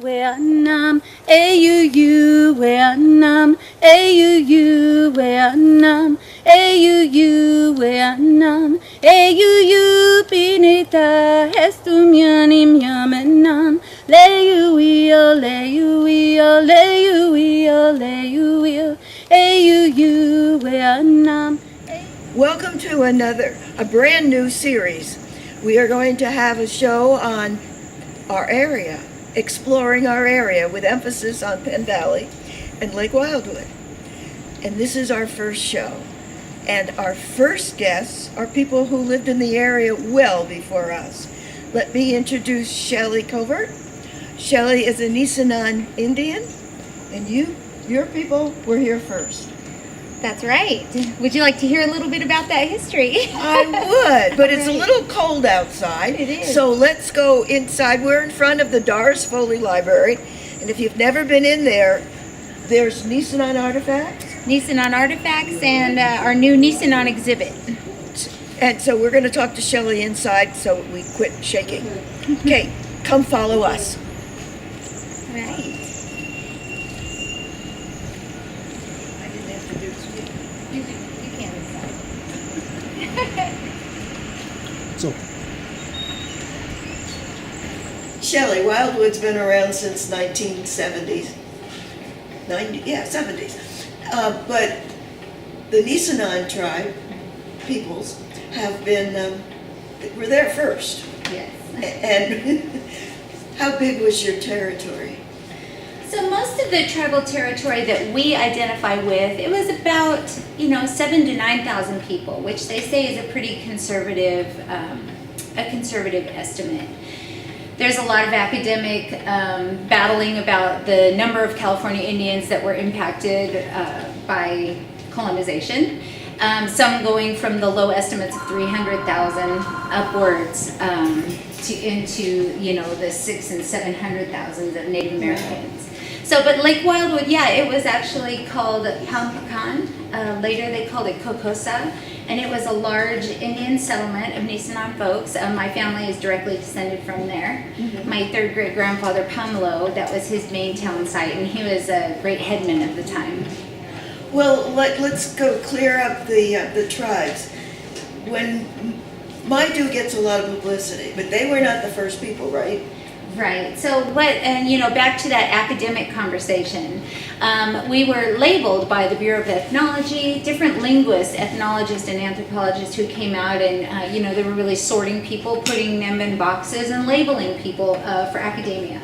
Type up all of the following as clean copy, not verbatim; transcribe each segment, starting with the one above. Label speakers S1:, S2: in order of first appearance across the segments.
S1: Vietnam, AUU Vietnam, AUU Vietnam, AUU Vietnam, AUU Pinita Hestumianim Yamenam, Leuio, Leuio, Leuio, Leuio, AUU Vietnam.
S2: Welcome to a brand new series. We are going to have a show on our area, exploring our area with emphasis on Penn Valley and Lake Wildwood. And this is our first show. And our first guests are people who lived in the area well before us. Let me introduce Shelly Covert. Shelly is a Nisenan Indian, and your people were here first.
S3: That's right. Would you like to hear a little bit about that history?
S2: I would, but it's a little cold outside.
S3: It is.
S2: So let's go inside. We're in front of the Doris Foley Library, and if you've never been in there, there's Nisenan artifacts.
S3: Nisenan artifacts and our new Nisenan exhibit.
S2: And so we're going to talk to Shelly inside so we quit shaking. Okay, come follow us.
S3: All right. You can inside.
S4: So,
S2: Shelly, Wildwood's been around since 1970s. 70s. But the Nisenan tribe, peoples, have been, were there first.
S3: Yes.
S2: And how big was your territory?
S3: So most of the tribal territory that we identify with, it was about 7,000 to 9,000 people, which they say is a pretty conservative, estimate. There's a lot of academic battling about the number of California Indians that were impacted by colonization. Some going from the low estimates of 300,000 upwards into the 600,000 and 700,000 of Native Americans. So, but Lake Wildwood, it was actually called Palmpacan. Later they called it Kokosa, and it was a large Indian settlement of Nisenan folks. My family is directly descended from there. Mm-hmm. My third great grandfather Pamelo, that was his main town site, and he was a great headman at the time.
S2: Well, let's go clear up the tribes. When Maidu gets a lot of publicity, but they were not the first people, right?
S3: Right. So back to that academic conversation, we were labeled by the Bureau of Ethnology, different linguists, ethnologists, and anthropologists who came out and, they were really sorting people, putting them in boxes and labeling people for academia.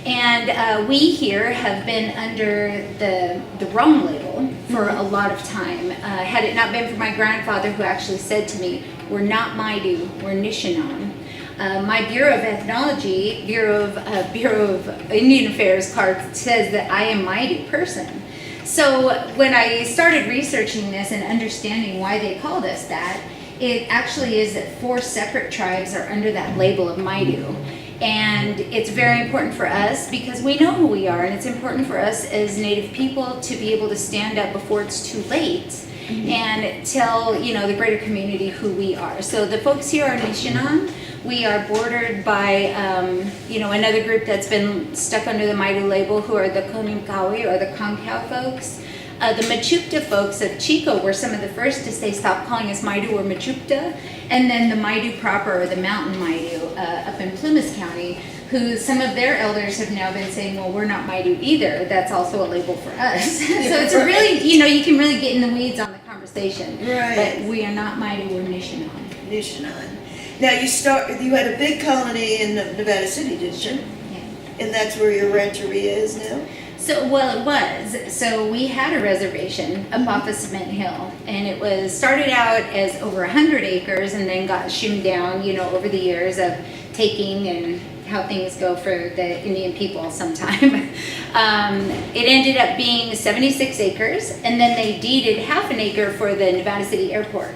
S3: And we here have been under the wrong label for a lot of time. Had it not been for my grandfather who actually said to me, "We're not Maidu, we're Nisenan." My Bureau of Ethnology, Bureau of Indian Affairs card says that I am Maidu person. So when I started researching this and understanding why they called us that, it actually is that 4 separate tribes are under that label of Maidu. And it's very important for us because we know who we are, and it's important for us as Native people to be able to stand up before it's too late and tell the greater community who we are. So the folks here are Nisenan. We are bordered by another group that's been stuck under the Maidu label, who are the Konimkawi or the Konkau folks. The Machupta folks of Chico were some of the first to say stop calling us Maidu or Machupta, and then the Maidu proper, or the mountain Maidu up in Plumas County, who some of their elders have now been saying, well, we're not Maidu either. That's also a label for us. So it's a really, you can really get in the weeds on the conversation.
S2: Right.
S3: But we are not Maidu, we're Nisenan.
S2: Nisenan. Now you had a big colony in Nevada City, didn't you?
S3: Yeah.
S2: And that's where your rancheria is now?
S3: So, it was. So we had a reservation up off of Cement Hill, and it was started out as over 100 acres and then got shimmed down, over the years of taking and how things go for the Indian people sometime. It ended up being 76 acres, and then they deeded half an acre for the Nevada City Airport.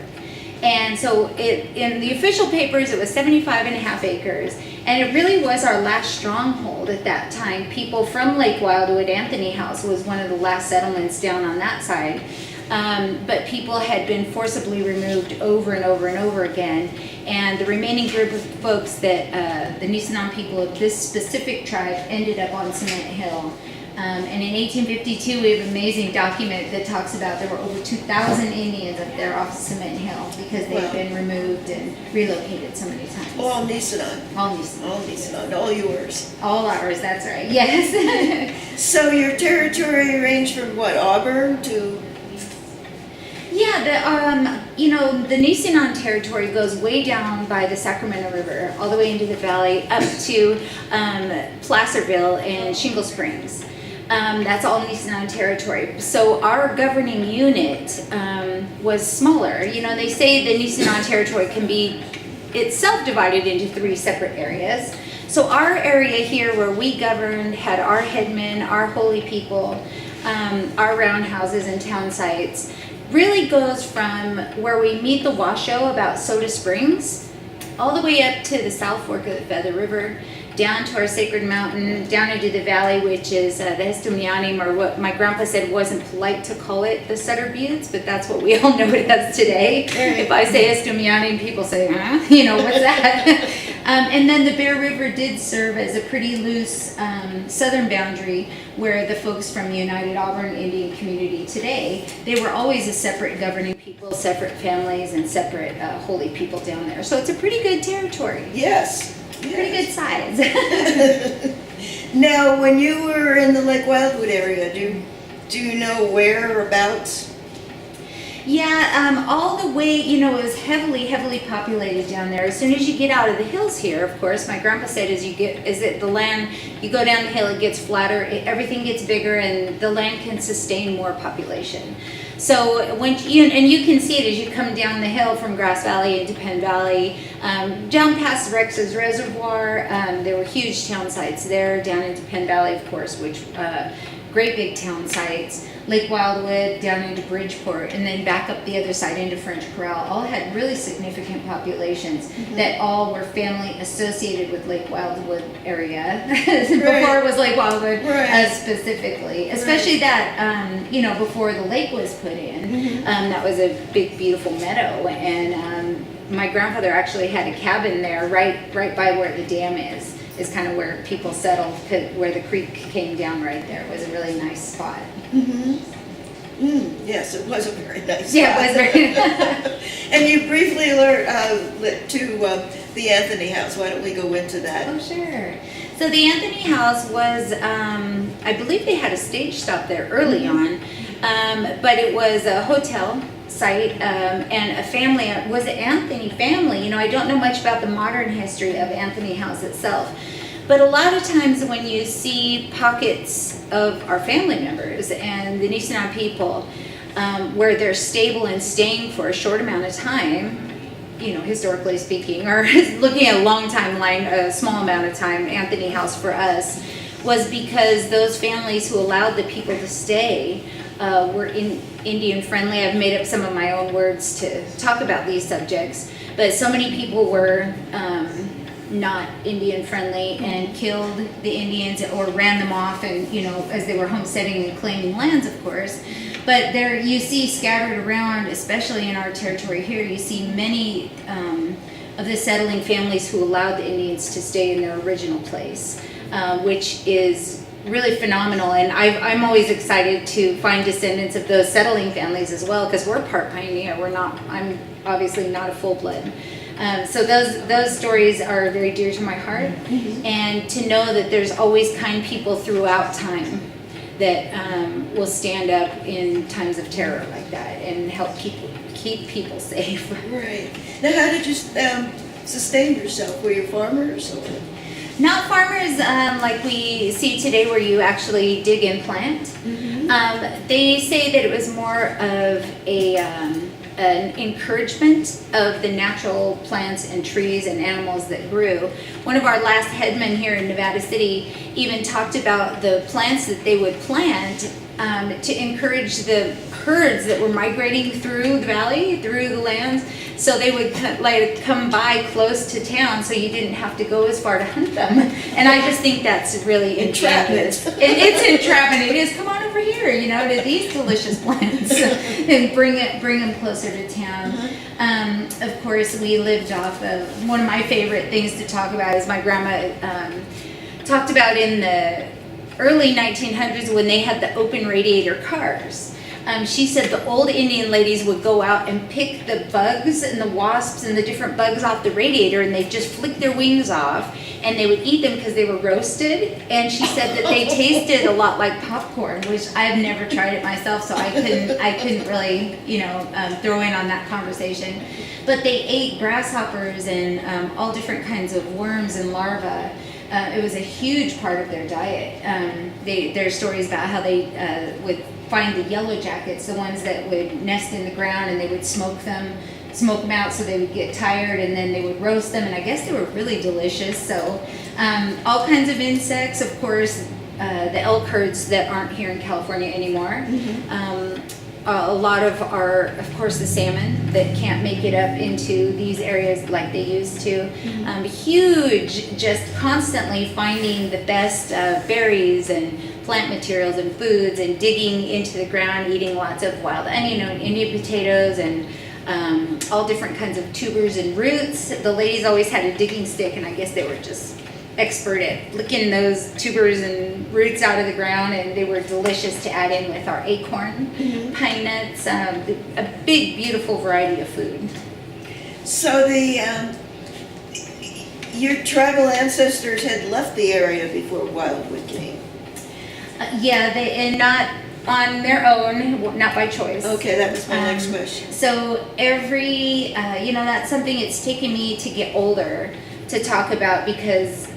S3: And so in the official papers, it was 75.5 acres. And it really was our last stronghold at that time. People from Lake Wildwood, Anthony House was one of the last settlements down on that side. but people had been forcibly removed over and over and over again. And the remaining group of folks that the Nisenan people of this specific tribe ended up on Cement Hill. And in 1852, we have an amazing document that talks about there were over 2,000 Indians up there off Cement Hill because they've been removed and relocated so many times.
S2: All Nisenan.
S3: All Nisenan.
S2: All Nisenan. All yours.
S3: All ours, that's right, yes.
S2: So your territory ranged from what, Auburn to?
S3: Yeah, the Nisenan territory goes way down by the Sacramento River, all the way into the valley, up to Placerville and Shingle Springs. That's all Nisenan territory. So our governing unit was smaller. They say the Nisenan territory can be itself divided into 3 separate areas. So our area here where we governed had our headmen, our holy people, our roundhouses and town sites, really goes from where we meet the Washoe about Soda Springs, all the way up to the South Fork of the Feather River, down to our sacred mountain, down into the valley, which is the Estumianim, or what my grandpa said wasn't polite to call it the Sutter Buttes, but that's what we all know it as today. If I say Estumianim, people say, huh? What's that? And then the Bear River did serve as a pretty loose southern boundary where the folks from the United Auburn Indian community today, they were always a separate governing people, separate families, and separate holy people down there. So it's a pretty good territory.
S2: Yes.
S3: Pretty good size.
S2: Now, when you were in the Lake Wildwood area, do you know whereabouts?
S3: Yeah, all the way, it was heavily populated down there. As soon as you get out of the hills here, of course, my grandpa said the land, you go down the hill, it gets flatter, everything gets bigger, and the land can sustain more population. So you can see it as you come down the hill from Grass Valley into Penn Valley, down past Rex's Reservoir. There were huge town sites there, down into Penn Valley, of course, which great big town sites. Lake Wildwood, down into Bridgeport, and then back up the other side into French Corral, all had really significant populations that all were family associated with Lake Wildwood area. Before it was Lake Wildwood specifically, especially that, before the lake was put in, that was a big, beautiful meadow, and my grandfather actually had a cabin there right by where the dam is kind of where people settled, where the creek came down right there. It was a really nice spot.
S2: Yes, it was a very nice
S3: Yeah,
S2: spot.
S3: it was very
S2: And you briefly learned to the Anthony House. Why don't we go into that?
S3: Oh, sure. So the Anthony House was, I believe they had a stage stop there early on, but it was a hotel site and a family, was an Anthony family. I don't know much about the modern history of Anthony House itself, but a lot of times when you see pockets of our family members and the Nisenan people where they're stable and staying for a short amount of time, historically speaking, or looking at a long timeline, a small amount of time, Anthony House for us was because those families who allowed the people to stay were Indian friendly. I've made up some of my own words to talk about these subjects, but so many people were not Indian friendly and killed the Indians or ran them off, and as they were homesteading and claiming lands, of course. But there you see scattered around, especially in our territory here, you see many of the settling families who allowed the Indians to stay in their original place, which is really phenomenal. And I'm always excited to find descendants of those settling families as well, because we're part pioneer. I'm obviously not a full-blood. So those stories are very dear to my heart, and to know that there's always kind people throughout time that will stand up in times of terror like that and help keep people safe.
S2: Right. Now, how did you sustain yourself? Were you farmers? Or?
S3: Not farmers like we see today, where you actually dig and plant. They say that it was more of an encouragement of the natural plants and trees and animals that grew. One of our last headmen here in Nevada City even talked about the plants that they would plant to encourage the herds that were migrating through the valley, through the lands, so they would come by close to town, so you didn't have to go as far to hunt them. And I just think that's really ingenious. It's entrapment. It is. Come on over over here, to these delicious plants and bring them closer to town. Of course, we lived off of, one of my favorite things to talk about is my grandma talked about in the early 1900s when they had the open radiator cars. She said the old Indian ladies would go out and pick the bugs and the wasps and the different bugs off the radiator, and they'd just flick their wings off, and they would eat them because they were roasted. And she said that they tasted a lot like popcorn, which I've never tried it myself, so I couldn't really, throw in on that conversation. But they ate grasshoppers and all different kinds of worms and larvae. It was a huge part of their diet. There are stories about how they would find the yellow jackets, the ones that would nest in the ground, and they would smoke them out so they would get tired, and then they would roast them, and I guess they were really delicious. So all kinds of insects, of course, the elk herds that aren't here in California anymore. A lot of of course, the salmon that can't make it up into these areas like they used to. Huge, just constantly finding the best berries and plant materials and foods, and digging into the ground, eating lots of wild onion and Indian potatoes, and all different kinds of tubers and roots. The ladies always had a digging stick, and I guess they were just expert at licking those tubers and roots out of the ground, and they were delicious to add in with our acorn, pine nuts, a big, beautiful variety of food.
S2: So your tribal ancestors had left the area before Wildwood came.
S3: And not on their own, not by choice.
S2: Okay, that was my next question.
S3: So every, that's something it's taken me to get older to talk about, because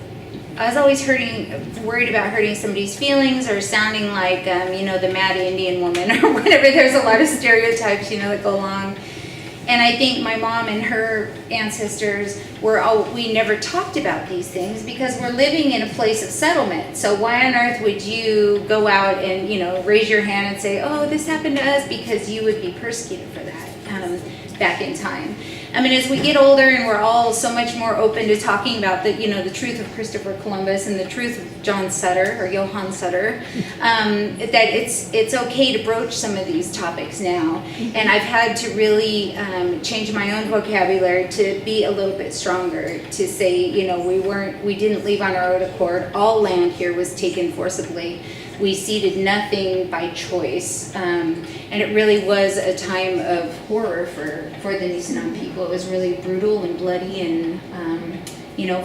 S3: I was always worried about hurting somebody's feelings or sounding like, the mad Indian woman or whatever. There's a lot of stereotypes, that go along. And I think my mom and her ancestors we never talked about these things because we're living in a place of settlement. So why on earth would you go out and, raise your hand and say, oh, this happened to us, because you would be persecuted for that back in time. I mean, as we get older and we're all so much more open to talking about the truth of Christopher Columbus and the truth of Johann Sutter, that it's okay to broach some of these topics now. And I've had to really change my own vocabulary to be a little bit stronger, to say, we didn't leave on our own accord. All land here was taken forcibly. We ceded nothing by choice, and it really was a time of horror for the Nisenan people. It was really brutal and bloody, and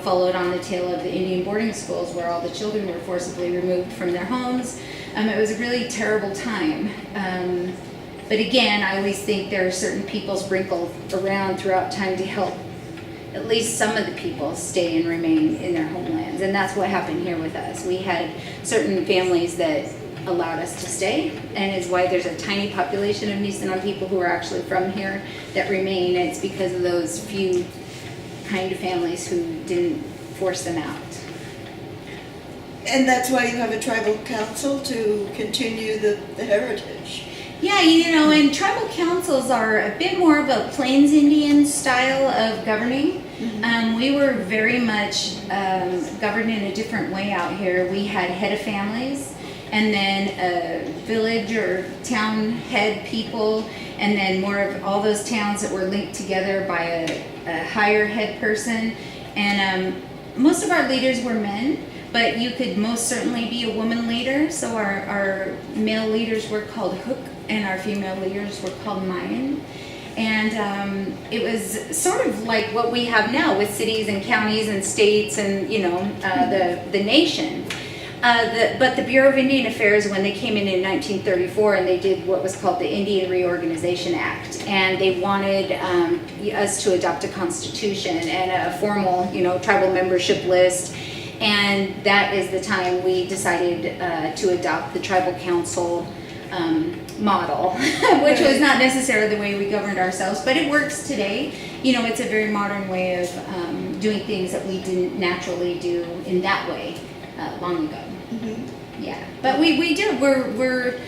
S3: followed on the tail of the Indian boarding schools where all the children were forcibly removed from their homes. It was a really terrible time. But again, I always think there are certain people sprinkled around throughout time to help at least some of the people stay and remain in their homelands. And that's what happened here with us. We had certain families that allowed us to stay, and is why there's a tiny population of Nisenan people who are actually from here that remain. It's because of those few kind of families who didn't force them out.
S2: And that's why you have a tribal council to continue the heritage.
S3: Yeah, and tribal councils are a bit more of a Plains Indian style of governing. We were very much governed in a different way out here. We had head of families, and then a village or town head people, and then more of all those towns that were linked together by a higher head person. And most of our leaders were men, but you could most certainly be a woman leader. So our male leaders were called Hook, and our female leaders were called Mayan. And it was sort of like what we have now with cities and counties and states and, the nation. But the Bureau of Indian Affairs, when they came in 1934, and they did what was called the Indian Reorganization Act, and they wanted us to adopt a constitution and a formal, tribal membership list. And that is the time we decided to adopt the tribal council model, which was not necessarily the way we governed ourselves, but it works today. It's a very modern way of doing things that we didn't naturally do in that way long ago. Yeah, but we do. We're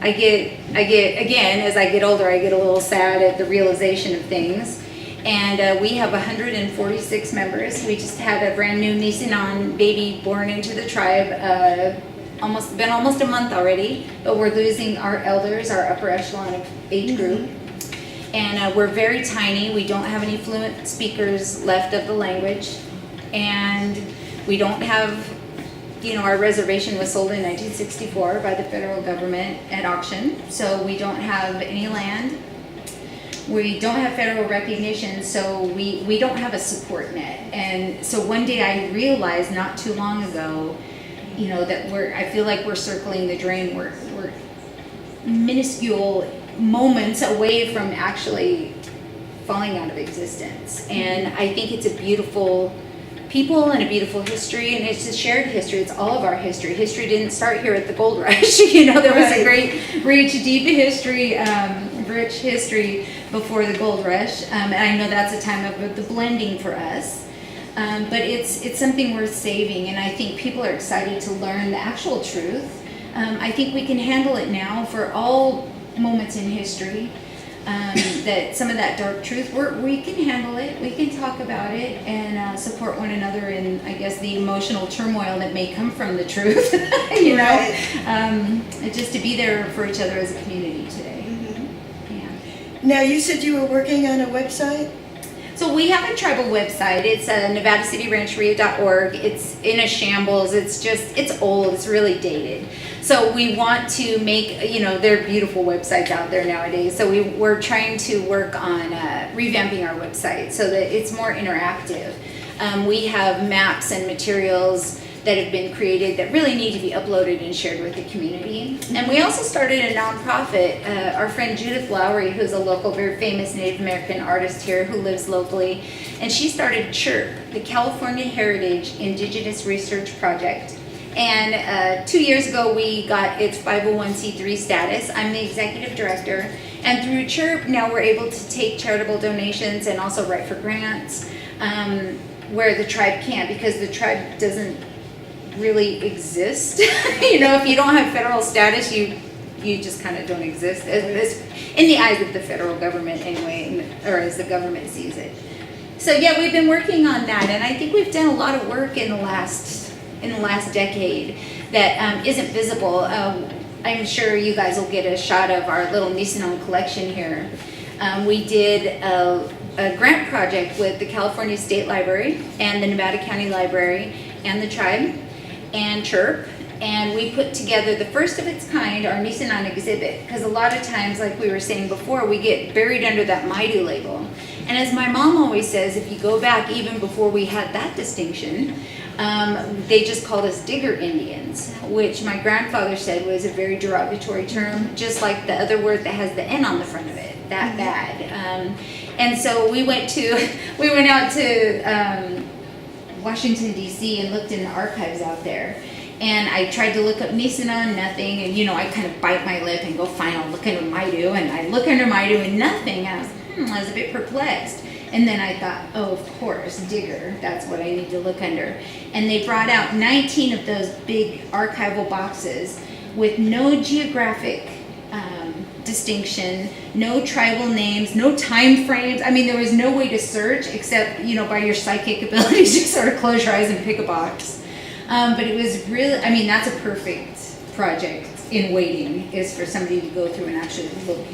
S3: I get again, as I get older, I get a little sad at the realization of things. And we have 146 members. We just had a brand new Nisenan baby born into the tribe. Almost a month already, but we're losing our elders, our upper echelon of age group. And we're very tiny. We don't have any fluent speakers left of the language. And we don't have, our reservation was sold in 1964 by the federal government at auction. So we don't have any land. We don't have federal recognition, so we don't have a support net. And so one day I realized not too long ago, that I feel like we're circling the drain. We're minuscule moments away from actually falling out of existence. And I think it's a beautiful people and a beautiful history, and it's a shared history. It's all of our history. History didn't start here at the gold rush. There was a great, rich, deep history, rich history before the gold rush. And I know that's a time of the blending for us. But it's something worth saving, and I think people are excited to learn the actual truth. I think we can handle it now for all moments in history. That some of that dark truth, we can handle it. We can talk about it and support one another in, I guess, the emotional turmoil that may come from the truth. Just to be there for each other as a community today. Mm-hmm. Yeah.
S2: Now, you said you were working on a website?
S3: So we have a tribal website. It's NevadaCityRancheria.org. It's in a shambles. It's old. It's really dated. So we want to make, there are beautiful websites out there nowadays. So we're trying to work on revamping our website so that it's more interactive. We have maps and materials that have been created that really need to be uploaded and shared with the community. And we also started a nonprofit. Our friend Judith Lowry, who's a local, very famous Native American artist here who lives locally, and she started CHIRP, the California Heritage Indigenous Research Project. And 2 years ago, we got its 501c3 status. I'm the executive director. And through CHIRP, now we're able to take charitable donations and also write for grants where the tribe can't, because the tribe doesn't really exist. If you don't have federal status, you just kind of don't exist in the eyes of the federal government anyway, or as the government sees it. So yeah, we've been working on that, and I think we've done a lot of work in the last decade that isn't visible. I'm sure you guys will get a shot of our little Nisenan collection here. We did a grant project with the California State Library and the Nevada County Library and the tribe and CHIRP, and we put together the first of its kind, our Nisenan exhibit, because a lot of times, like we were saying before, we get buried under that Maidu label. And as my mom always says, if you go back even before we had that distinction, they just called us digger Indians, which my grandfather said was a very derogatory term, just like the other word that has the N on the front of it, that bad. And so we went out to Washington, D.C. and looked in the archives out there. And I tried to look up Nisenan, nothing. And, I kind of bite my lip and go, fine, I'll look under Maidu. And I look under Maidu and nothing. And I was a bit perplexed. And then I thought, oh, of course, digger. That's what I need to look under. And they brought out 19 of those big archival boxes with no geographic distinction, no tribal names, no time frames. I mean, there was no way to search except, by your psychic abilities to sort of close your eyes and pick a box. But it was really, that's a perfect project in waiting, is for somebody to go through and actually look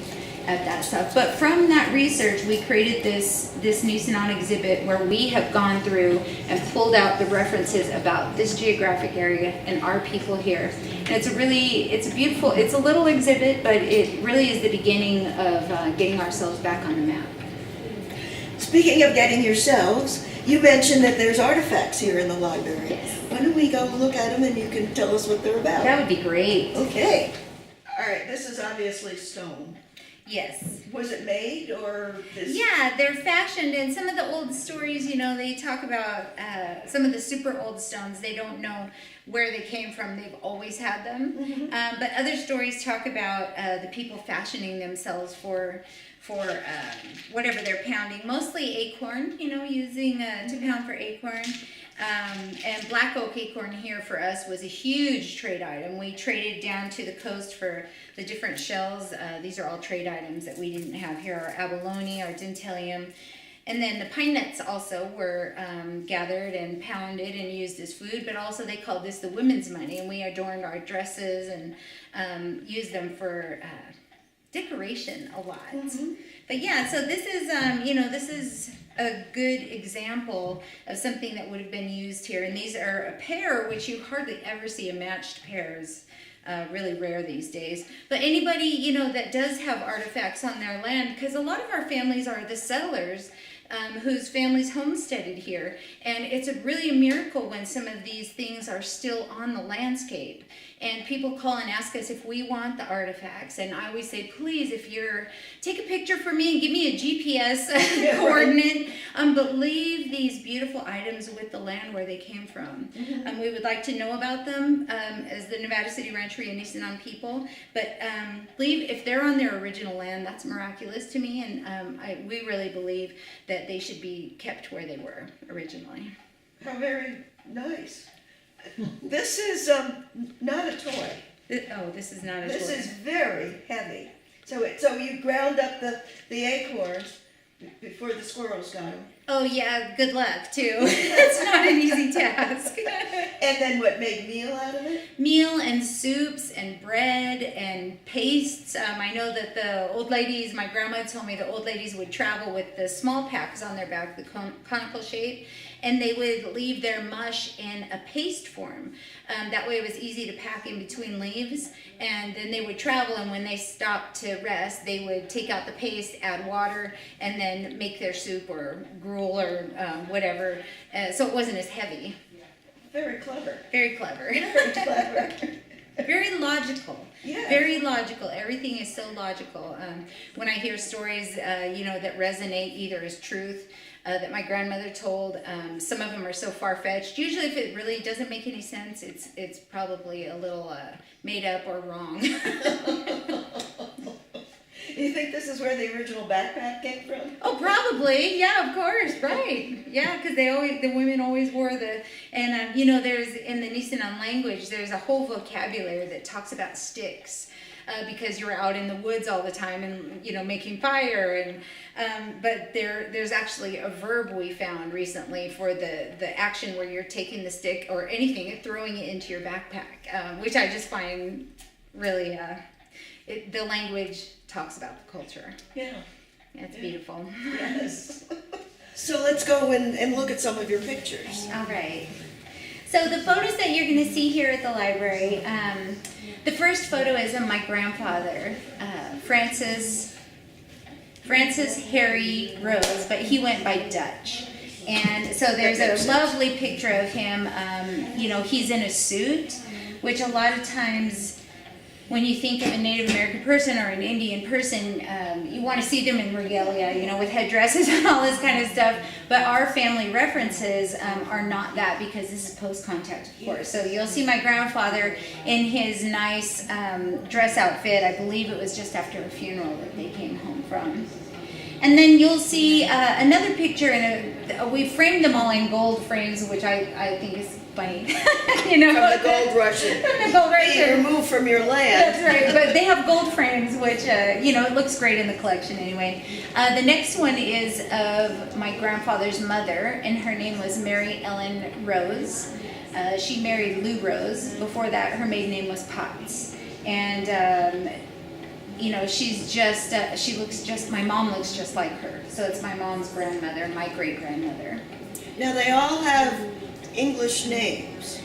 S3: at that stuff. But from that research, we created this Nisenan exhibit where we have gone through and pulled out the references about this geographic area and our people here. And it's a little exhibit, but it really is the beginning of getting ourselves back on the map.
S2: Speaking of getting yourselves, you mentioned that there's artifacts here in the library.
S3: Yes.
S2: Why don't we go look at them and you can tell us what they're about?
S3: That would be great.
S2: Okay. All right, this is obviously stone.
S3: Yes.
S2: Was it made or this?
S3: Yeah, they're fashioned, and some of the old stories, they talk about some of the super old stones. They don't know where they came from. They've always had them. Mm-hmm. But other stories talk about the people fashioning themselves for whatever they're pounding. Mostly acorn, using to pound for acorn. And black oak acorn here for us was a huge trade item. We traded down to the coast for the different shells. These are all trade items that we didn't have here. Our abalone, our dentalium, And then the pine nuts also were gathered and pounded and used as food, but also they called this the women's money, and we adorned our dresses and used them for decoration a lot. But yeah, so this is, this is a good example of something that would have been used here. And these are a pair, which you hardly ever see a matched pairs. Really rare these days. But anybody, that does have artifacts on their land, because a lot of our families are the settlers whose families homesteaded here. And it's really a miracle when some of these things are still on the landscape. And people call and ask us if we want the artifacts. And I always say, please, take a picture for me and give me a GPS coordinate. But leave these beautiful items with the land where they came from. We would like to know about them as the Nevada City Rancheria and Nisenan people. But if they're on their original land, that's miraculous to me. And we really believe that they should be kept where they were originally.
S2: How very nice. This is not a toy.
S3: This is not a toy.
S2: This is very heavy. So you ground up the acorns before the squirrels got them.
S3: Oh yeah, good luck too. It's not an easy task.
S2: And then what, made meal out of it?
S3: Meal and soups and bread and pastes. I know that the old ladies, my grandma told me the old ladies would travel with the small packs on their back, the conical shape, and they would leave their mush in a paste form. That way it was easy to pack in between leaves, and then they would travel, and when they stopped to rest, they would take out the paste, add water, and then make their soup or gruel or whatever, so it wasn't as heavy.
S2: Very clever.
S3: Very clever.
S2: Very clever.
S3: Very logical.
S2: Yeah.
S3: Very logical. Everything is so logical. When I hear stories, that resonate either as truth, that my grandmother told, some of them are so far-fetched. Usually if it really doesn't make any sense, it's probably a little made up or wrong.
S2: You think this is where the original backpack came from?
S3: Oh, probably. Yeah, of course. Right. Yeah, because the women always wore there's in the Nisenan language, there's a whole vocabulary that talks about sticks. Because you're out in the woods all the time and making fire but there's actually a verb we found recently for the action where you're taking the stick or anything and throwing it into your backpack, which I just find really the language talks about the culture.
S2: Yeah.
S3: It's beautiful.
S2: Yes. So let's go and look at some of your pictures.
S3: All right. So the photos that you're going to see here at the library, the first photo is of my grandfather, Francis Harry Rose, but he went by Dutch. And so there's a lovely picture of him. He's in a suit, which a lot of times when you think of a Native American person or an Indian person, you want to see them in regalia, with headdresses and all this kind of stuff. But our family references are not that, because this is post-contact, of course. So you'll see my grandfather in his nice dress outfit. I believe it was just after a funeral that they came home from. And then you'll see another picture, we framed them all in gold frames, which I think is funny.
S2: From the gold rush.
S3: From the gold rush.
S2: Being removed from your land.
S3: That's right, but they have gold frames, which, it looks great in the collection anyway. The next one is of my grandfather's mother, and her name was Mary Ellen Rose. She married Lou Rose. Before that, her maiden name was Potts. And my mom looks just like her. So it's my mom's grandmother, my great-grandmother.
S2: Now they all have English names.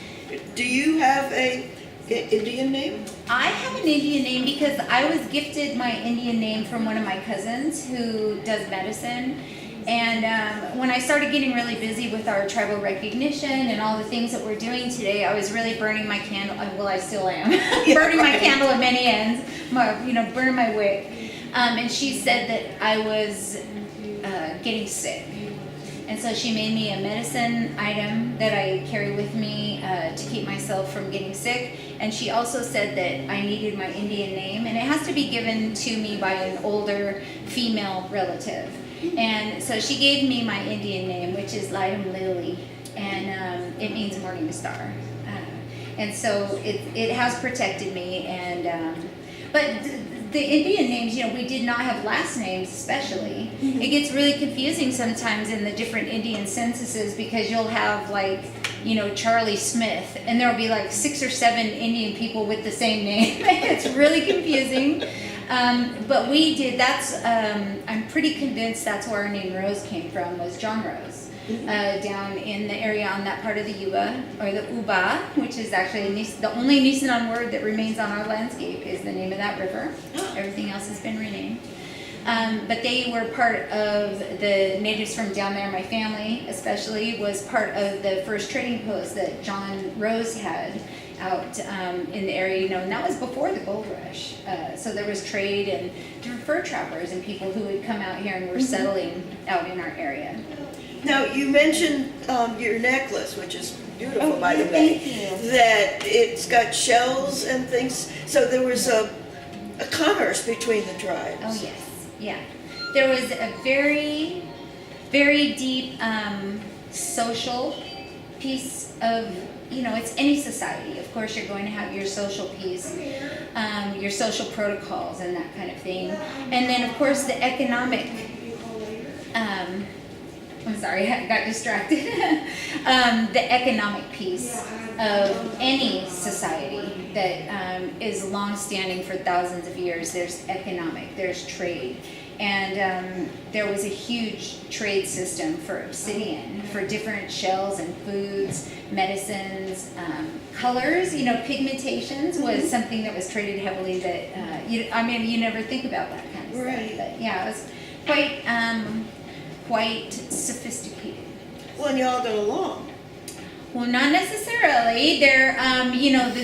S2: Do you have an Indian name?
S3: I have an Indian name because I was gifted my Indian name from one of my cousins who does medicine. And when I started getting really busy with our tribal recognition and all the things that we're doing today, I was really burning my candle. Well, I still am. Burning my candle at many ends, burning my wick. And she said that I was getting sick. And so she made me a medicine item that I carry with me to keep myself from getting sick. And she also said that I needed my Indian name, and it has to be given to me by an older female relative. And so she gave me my Indian name, which is Lightum Lily, and it means morning star. And so it has protected me. And but the Indian names, we did not have last names especially. It gets really confusing sometimes in the different Indian censuses because you'll have like, Charlie Smith, and there'll be like 6 or 7 Indian people with the same name. It's really confusing. But we did, I'm pretty convinced that's where our name Rose came from, was John Rose. Down in the area on that part of the Yuba, or the Uba, which is actually the only Nisenan word that remains on our landscape is the name of that river. Everything else has been renamed. But they were part of the natives from down there. My family especially was part of the first trading post that John Rose had out in the area, and that was before the gold rush. So there was trade and different fur trappers and people who would come out here and were settling out in our area.
S2: Now, you mentioned your necklace, which is beautiful, by the way.
S3: Thank you.
S2: That it's got shells and things. So there was a commerce between the tribes.
S3: Oh, yes. Yeah. There was a very, very deep social piece of, it's any society. Of course, you're going to have your social piece, your social protocols and that kind of thing. And then, of course, the economic, I'm sorry, I got distracted. The economic piece of any society that is long-standing for thousands of years. There's economic, there's trade. And there was a huge trade system for obsidian, for different shells and foods, medicines, colors, pigmentations was something that was traded heavily that, you never think about that kind of stuff. But yeah, it was quite sophisticated.
S2: Well, and you all got along.
S3: Well, not necessarily. They're,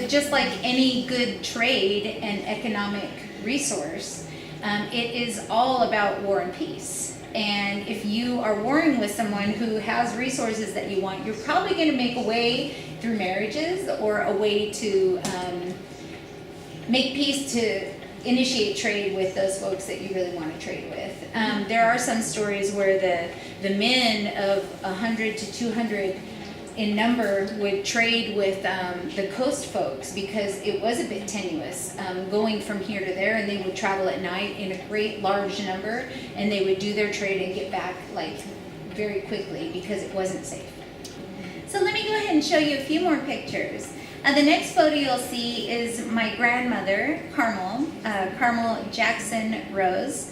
S3: just like any good trade and economic resource, it is all about war and peace. And if you are warring with someone who has resources that you want, you're probably going to make a way through marriages or a way to make peace to initiate trade with those folks that you really want to trade with. There are some stories where the men of 100 to 200 in number would trade with the coast folks because it was a bit tenuous going from here to there, and they would travel at night in a great large number, and they would do their trade and get back like very quickly because it wasn't safe. So let me go ahead and show you a few more pictures. The next photo you'll see is my grandmother, Carmel Jackson Rose.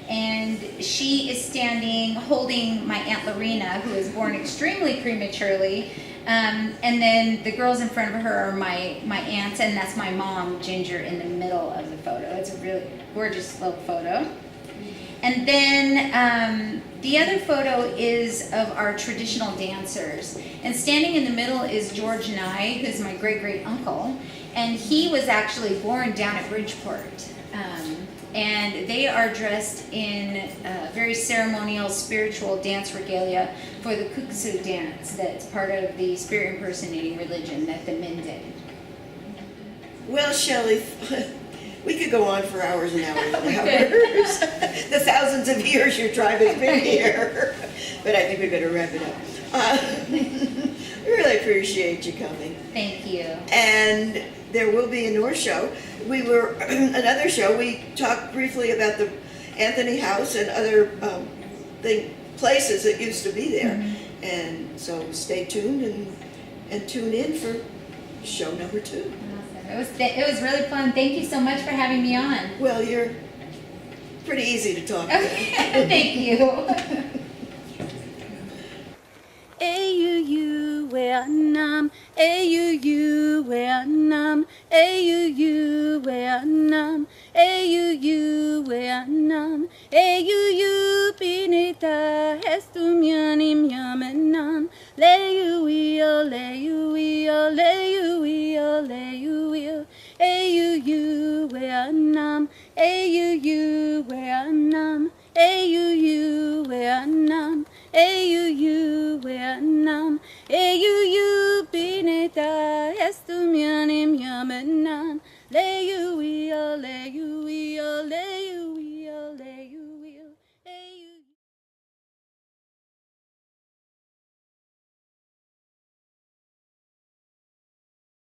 S3: And she is standing holding my Aunt Lorena, who was born extremely prematurely. And then the girls in front of her are my aunts, and that's my mom, Ginger, in the middle of the photo. It's a really gorgeous little photo. And then the other photo is of our traditional dancers. And standing in the middle is George Nye, who's my great-great-uncle. And he was actually born down at Bridgeport. And they are dressed in very ceremonial, spiritual dance regalia for the kuksu dance that's part of the spirit impersonating religion that the men did.
S2: Well, Shelly, we could go on for hours and hours and hours. The thousands of years your tribe has been here. But I think we better wrap it up. I really appreciate you coming.
S3: Thank you.
S2: And there will be a North show. Another show, we talked briefly about the Anthony House and other places that used to be there. Mm-hmm. And so stay tuned and tune in for show number 2.
S3: Awesome. It was really fun. Thank you so much for having me on.
S2: Well, you're pretty easy to talk to.
S3: Thank you.
S1: AUU Vietnam, AUU Vietnam, AUU Vietnam, AUU Vietnam, AUU Pinita Hestumianim Yamenam, Leuio, Leuio, Leuio, Leuio, AUU Vietnam, AUU Vietnam, AUU Vietnam, AUU Vietnam, AUU Pinita Hestumianim Yamenam, Leuio, Leuio.